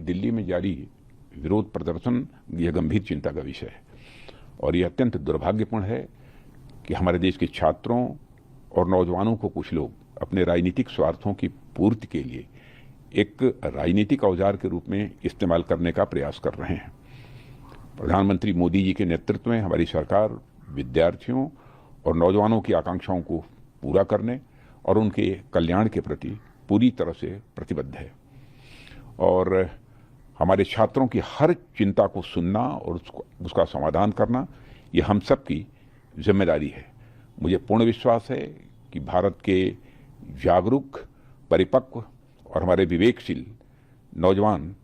दिल्ली में जारी विरोध प्रदर्शन यह गंभीर चिंता का विषय है और यह अत्यंत दुर्भाग्यपूर्ण है कि हमारे देश के छात्रों और नौजवानों को कुछ लोग अपने राजनीतिक स्वार्थों की पूर्ति के लिए एक राजनीतिक औजार के रूप में इस्तेमाल करने का प्रयास कर रहे हैं। प्रधानमंत्री मोदी जी के नेतृत्व में हमारी सरकार विद्यार्थियों और नौजवानों की आकांक्षाओं को पूरा करने और उनके कल्याण के प्रति पूरी तरह से प्रतिबद्ध है और हमारे छात्रों की हर चिंता को सुनना और उसका समाधान करना ये हम सब की जिम्मेदारी है। मुझे पूर्ण विश्वास है कि भारत के जागरूक, परिपक्व और हमारे विवेकशील नौजवान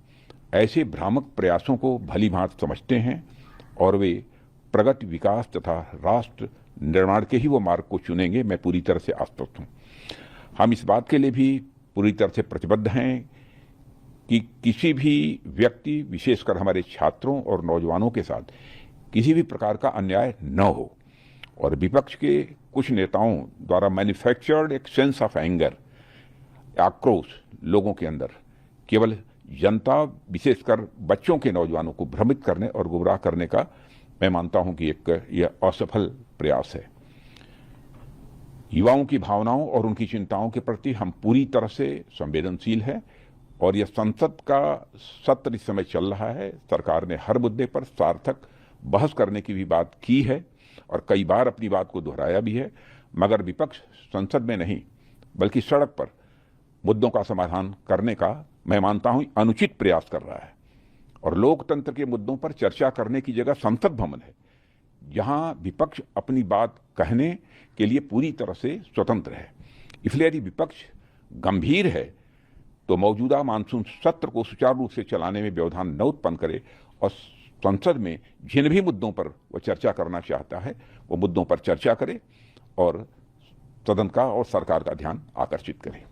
ऐसे भ्रामक प्रयासों को भली भांति समझते हैं और वे प्रगति, विकास तथा राष्ट्र निर्माण के ही वो मार्ग को चुनेंगे। मैं पूरी तरह से आश्वस्त हूँ। हम इस बात के लिए भी पूरी तरह से प्रतिबद्ध हैं कि किसी भी व्यक्ति, विशेषकर हमारे छात्रों और नौजवानों के साथ किसी भी प्रकार का अन्याय न हो और विपक्ष के कुछ नेताओं द्वारा मैन्युफैक्चर्ड एक सेंस ऑफ एंगर, आक्रोश लोगों के अंदर केवल जनता, विशेषकर बच्चों के नौजवानों को भ्रमित करने और गुमराह करने का मैं मानता हूं कि यह असफल प्रयास है। युवाओं की भावनाओं और उनकी चिंताओं के प्रति हम पूरी तरह से संवेदनशील हैं और यह संसद का सत्र इस समय चल रहा है। सरकार ने हर मुद्दे पर सार्थक बहस करने की भी बात की है और कई बार अपनी बात को दोहराया भी है, मगर विपक्ष संसद में नहीं बल्कि सड़क पर मुद्दों का समाधान करने का मैं मानता हूं अनुचित प्रयास कर रहा है और लोकतंत्र के मुद्दों पर चर्चा करने की जगह संसद भवन है, जहां विपक्ष अपनी बात कहने के लिए पूरी तरह से स्वतंत्र है। इसलिए यदि विपक्ष गंभीर है तो मौजूदा मानसून सत्र को सुचारू रूप से चलाने में व्यवधान न उत्पन्न करे और संसद में जिन भी मुद्दों पर वह चर्चा करना चाहता है वो मुद्दों पर चर्चा करे और सदन का और सरकार का ध्यान आकर्षित करे।